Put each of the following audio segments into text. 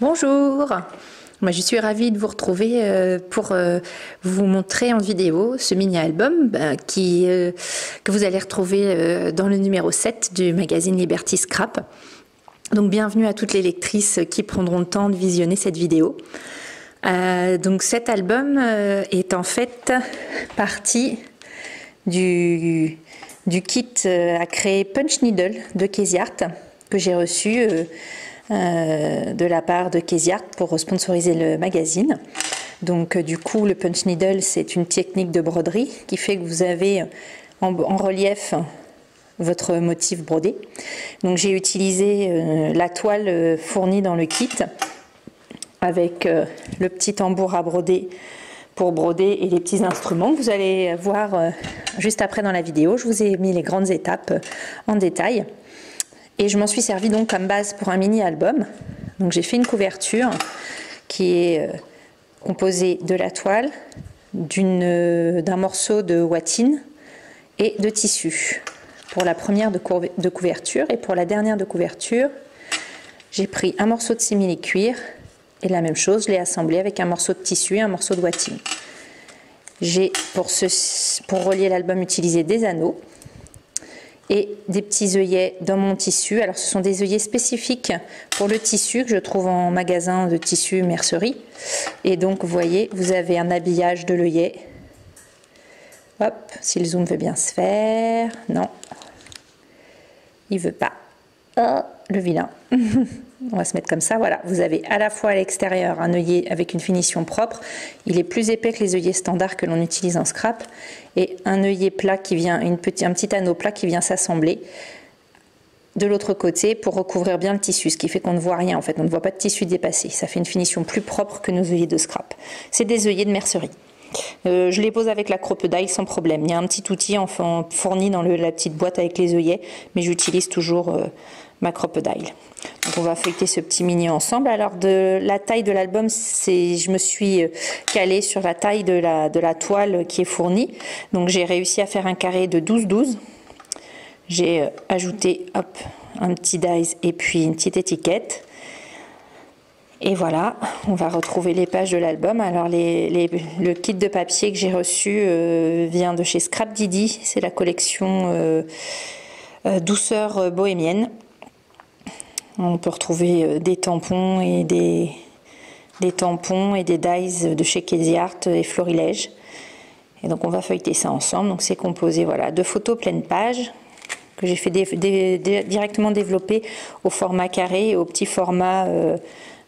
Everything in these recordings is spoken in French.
Bonjour, moi je suis ravie de vous retrouver pour vous montrer en vidéo ce mini-album que vous allez retrouver dans le numéro 7 du magazine Liberty Scrap. Donc bienvenue à toutes les lectrices qui prendront le temps de visionner cette vidéo. Donc cet album est en fait partie du kit à créer Punch Needle de Casey Art que j'ai reçu de la part de Casey Art pour sponsoriser le magazine. Donc du coup le Punch Needle c'est une technique de broderie qui fait que vous avez en relief votre motif brodé. Donc j'ai utilisé la toile fournie dans le kit avec le petit tambour à broder pour broder et les petits instruments que vous allez voir juste après dans la vidéo. Je vous ai mis les grandes étapes en détail. Et je m'en suis servi donc comme base pour un mini-album. Donc j'ai fait une couverture qui est composée de la toile, d'un morceau de watine et de tissu. Pour la première de couverture et pour la dernière de couverture, j'ai pris un morceau de simili-cuir et la même chose, je l'ai assemblé avec un morceau de tissu et un morceau de watine. J'ai pour relier l'album utilisé des anneaux et des petits œillets dans mon tissu. Alors ce sont des œillets spécifiques pour le tissu que je trouve en magasin de tissu mercerie. Et donc vous voyez, vous avez un habillage de l'œillet. Hop, si le zoom veut bien se faire. Non, il veut pas. Oh, le vilain. On va se mettre comme ça, voilà. Vous avez à la fois à l'extérieur un œillet avec une finition propre. Il est plus épais que les œillets standards que l'on utilise en scrap. Et un œillet plat qui vient, un petit anneau plat qui vient s'assembler de l'autre côté pour recouvrir bien le tissu. Ce qui fait qu'on ne voit rien en fait. On ne voit pas de tissu dépassé. Ça fait une finition plus propre que nos œillets de scrap. C'est des œillets de mercerie. Je les pose avec la crocodile sans problème. Il y a un petit outil fourni dans la petite boîte avec les œillets. Mais j'utilise toujours ma crocodile. Donc on va feuilleter ce petit mini ensemble. Alors de la taille de l'album, je me suis calée sur la taille de la toile qui est fournie. Donc j'ai réussi à faire un carré de 12-12. J'ai ajouté un petit dies et puis une petite étiquette. Et voilà, on va retrouver les pages de l'album. Alors le kit de papier que j'ai reçu vient de chez Scrap Didi. C'est la collection douceur bohémienne. On peut retrouver des tampons et des dies de chez Casey Art et Florilège. Et donc on va feuilleter ça ensemble. Donc c'est composé voilà, de photos pleine page que j'ai fait directement développer au format carré et au petit format,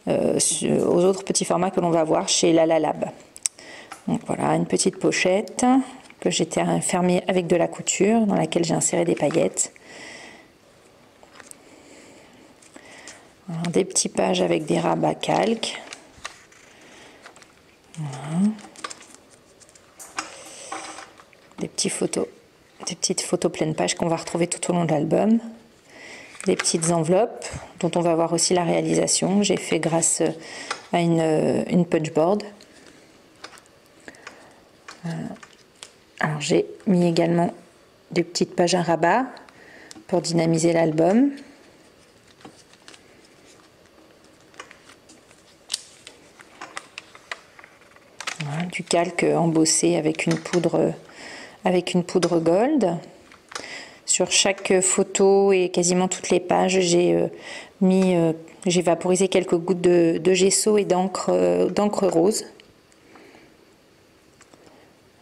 aux autres petits formats que l'on va voir chez Lala Lab. Donc voilà, une petite pochette que j'ai fermée avec de la couture dans laquelle j'ai inséré des paillettes. Alors, des petites pages avec des rabats calques. Voilà. Des petites photos pleine page qu'on va retrouver tout au long de l'album. Des petites enveloppes dont on va voir aussi la réalisation. J'ai fait grâce à une punchboard. Alors j'ai mis également des petites pages à rabat pour dynamiser l'album. Voilà, du calque embossé avec une poudre gold. Sur chaque photo et quasiment toutes les pages, j'ai vaporisé quelques gouttes de gesso et d'encre rose.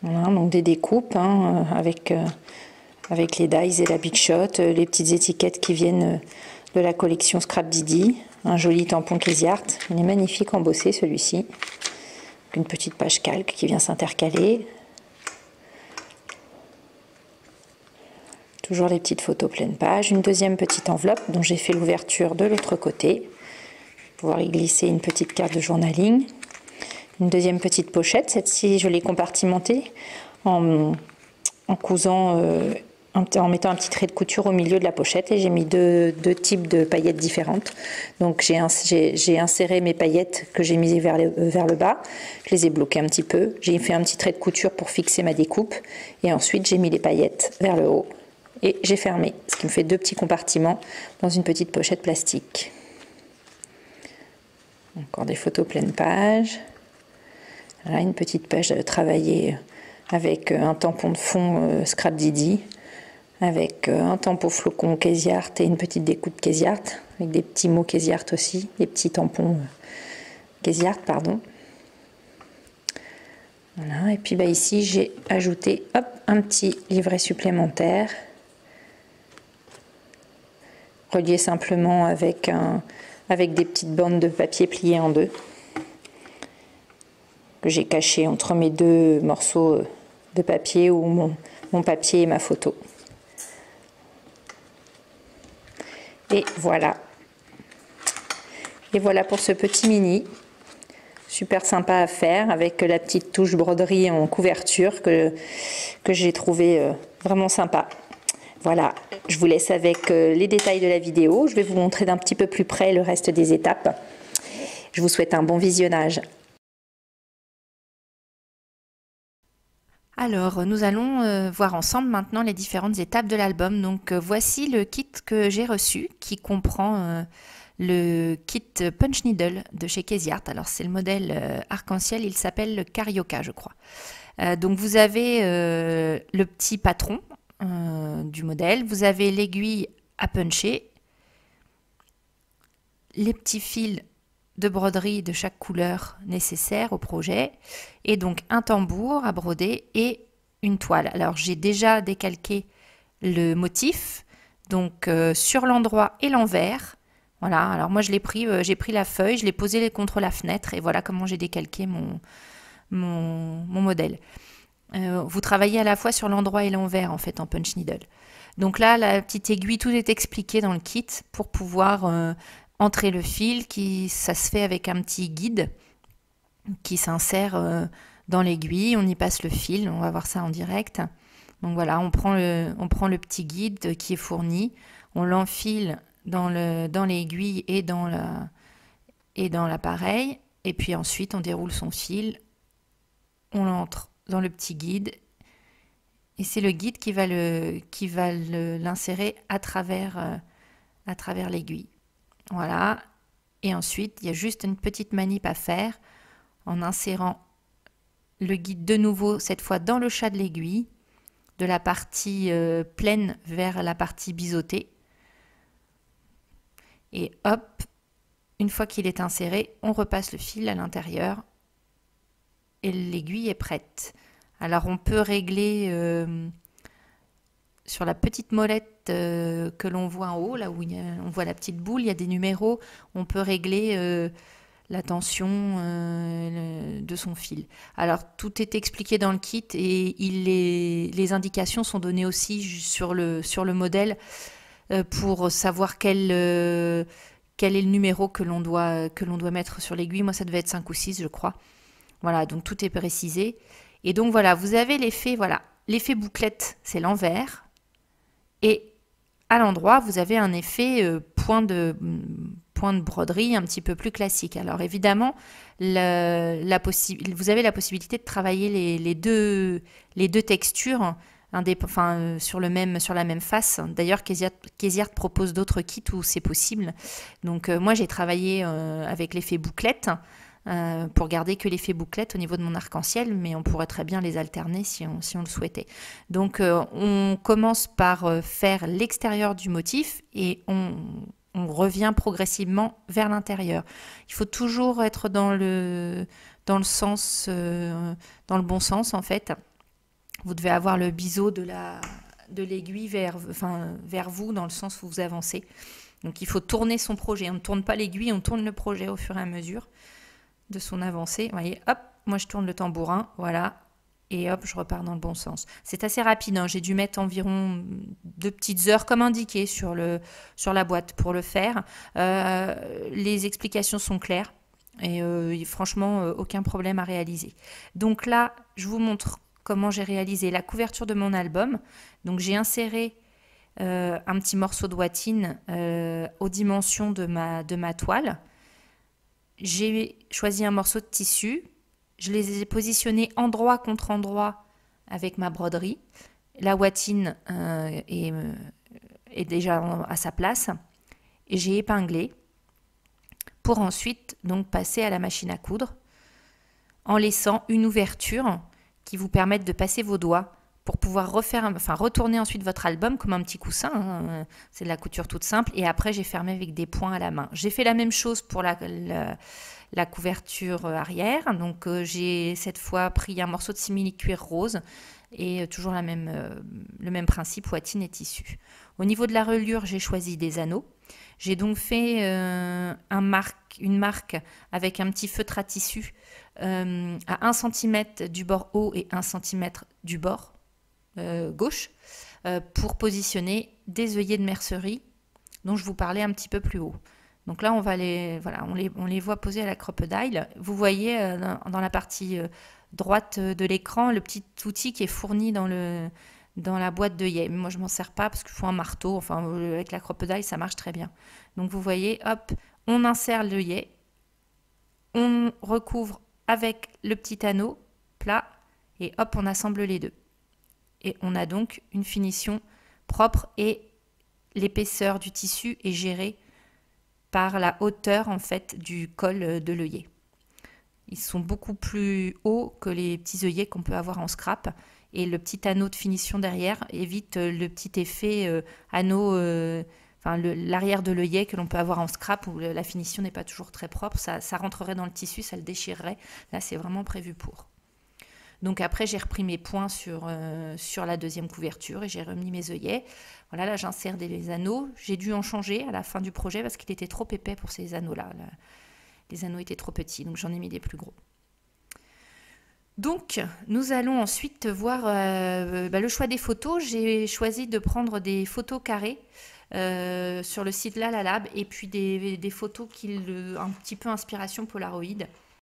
Voilà, donc des découpes avec les dies et la Big Shot, les petites étiquettes qui viennent de la collection Scrap Didi, un joli tampon Casey Art. Il est magnifique embossé celui-ci. Une petite page calque qui vient s'intercaler. Toujours les petites photos pleine page. Une deuxième petite enveloppe dont j'ai fait l'ouverture de l'autre côté. Pouvoir y glisser une petite carte de journaling. Une deuxième petite pochette. Cette-ci, je l'ai compartimentée en cousant, en mettant un petit trait de couture au milieu de la pochette. Et j'ai mis deux types de paillettes différentes. Donc j'ai inséré mes paillettes que j'ai mises vers le bas. Je les ai bloquées un petit peu. J'ai fait un petit trait de couture pour fixer ma découpe. Et ensuite, j'ai mis les paillettes vers le haut. Et j'ai fermé, ce qui me fait deux petits compartiments dans une petite pochette plastique. Encore des photos pleine page. Là, une petite page travaillée avec un tampon de fond Scrap Didi, avec un tampon flocon Casey Art et une petite découpe Casey Art, avec des petits mots Casey Art aussi, des petits tampons Casey Art, pardon. Voilà, et puis ici j'ai ajouté un petit livret supplémentaire, relié simplement avec des petites bandes de papier pliées en deux, que j'ai caché entre mes deux morceaux de papier ou mon papier et ma photo. Et voilà. Et voilà pour ce petit mini. Super sympa à faire avec la petite touche broderie en couverture que j'ai trouvé vraiment sympa. Voilà, je vous laisse avec les détails de la vidéo. Je vais vous montrer d'un petit peu plus près le reste des étapes. Je vous souhaite un bon visionnage. Alors, nous allons voir ensemble maintenant les différentes étapes de l'album. Donc, voici le kit que j'ai reçu qui comprend le kit Punch Needle de chez Casey Art. Alors, c'est le modèle arc-en-ciel, il s'appelle le Carioca, je crois. Donc, vous avez le petit patron du modèle, vous avez l'aiguille à puncher, les petits fils de broderie de chaque couleur nécessaire au projet, et donc un tambour à broder et une toile. Alors j'ai déjà décalqué le motif, donc sur l'endroit et l'envers. Voilà, alors moi j'ai pris la feuille, je l'ai posée contre la fenêtre, et voilà comment j'ai décalqué mon modèle. Vous travaillez à la fois sur l'endroit et l'envers en fait en punch needle. Donc là, la petite aiguille, tout est expliqué dans le kit pour pouvoir entrer le fil, ça se fait avec un petit guide qui s'insère dans l'aiguille, on y passe le fil, on va voir ça en direct. Donc voilà, on prend le petit guide qui est fourni, on l'enfile dans l'aiguille et dans l'appareil, et puis ensuite on déroule son fil, on l'entre dans le petit guide, et c'est le guide qui va l'insérer à travers l'aiguille. Voilà, et ensuite il y a juste une petite manip à faire en insérant le guide de nouveau, cette fois dans le chat de l'aiguille, de la partie pleine vers la partie biseautée. Et hop, une fois qu'il est inséré, on repasse le fil à l'intérieur et l'aiguille est prête. Alors on peut régler sur la petite molette que l'on voit en haut, là où on voit la petite boule, il y a des numéros, on peut régler la tension de son fil. Alors tout est expliqué dans le kit et les indications sont données aussi sur le modèle pour savoir quel est le numéro que l'on doit mettre sur l'aiguille. Moi ça devait être 5 ou 6 je crois. Voilà, donc tout est précisé. Et donc voilà, vous avez l'effet bouclette, c'est l'envers. Et à l'endroit, vous avez un effet point de broderie un petit peu plus classique. Alors évidemment, vous avez la possibilité de travailler les deux textures sur la même face. D'ailleurs, Casey Art propose d'autres kits où c'est possible. Donc moi, j'ai travaillé avec l'effet bouclette pour garder que l'effet bouclette au niveau de mon arc-en-ciel, mais on pourrait très bien les alterner si on le souhaitait. Donc on commence par faire l'extérieur du motif et on revient progressivement vers l'intérieur. Il faut toujours être dans le bon sens en fait. Vous devez avoir le biseau de l'aiguille vers vous dans le sens où vous avancez. Donc il faut tourner son projet. On ne tourne pas l'aiguille, on tourne le projet au fur et à mesure de son avancée. Vous voyez, hop, moi je tourne le tambourin, voilà, et hop, je repars dans le bon sens. C'est assez rapide, hein. J'ai dû mettre environ 2 petites heures comme indiqué sur la boîte pour le faire. Les explications sont claires et franchement, aucun problème à réaliser. Donc là, je vous montre comment j'ai réalisé la couverture de mon album. Donc j'ai inséré un petit morceau de watine aux dimensions de ma toile. J'ai choisi un morceau de tissu, je les ai positionnés endroit contre endroit avec ma broderie. La watine est déjà à sa place et j'ai épinglé pour ensuite donc passer à la machine à coudre en laissant une ouverture qui vous permette de passer vos doigts pour pouvoir retourner ensuite votre album comme un petit coussin. Hein. C'est de la couture toute simple. Et après, j'ai fermé avec des points à la main. J'ai fait la même chose pour la couverture arrière. Donc, j'ai cette fois pris un morceau de simili-cuir rose et toujours le même principe, watine et tissu. Au niveau de la reliure, j'ai choisi des anneaux. J'ai donc fait une marque avec un petit feutre à tissu à 1 cm du bord haut et 1 cm du bord gauche pour positionner des œillets de mercerie dont je vous parlais un petit peu plus haut. Donc là, on les voit posés à la crocodile. Vous voyez dans la partie droite de l'écran le petit outil qui est fourni dans la boîte d'œillets. Moi, je m'en sers pas parce qu'il faut un marteau. Enfin, avec la crocodile, ça marche très bien. Donc vous voyez, hop, on insère l'œillet, on recouvre avec le petit anneau plat et hop, on assemble les deux. Et on a donc une finition propre et l'épaisseur du tissu est gérée par la hauteur en fait du col de l'œillet. Ils sont beaucoup plus hauts que les petits œillets qu'on peut avoir en scrap et le petit anneau de finition derrière évite le petit effet anneau, l'arrière de l'œillet que l'on peut avoir en scrap où la finition n'est pas toujours très propre. Ça rentrerait dans le tissu, ça le déchirerait. Là, c'est vraiment prévu pour. Donc après, j'ai repris mes points sur la deuxième couverture et j'ai remis mes œillets. Voilà, là, j'insère des anneaux. J'ai dû en changer à la fin du projet parce qu'il était trop épais pour ces anneaux-là. Les anneaux étaient trop petits, donc j'en ai mis des plus gros. Donc, nous allons ensuite voir le choix des photos. J'ai choisi de prendre des photos carrées sur le site Lalalab et puis des photos un petit peu inspiration Polaroid.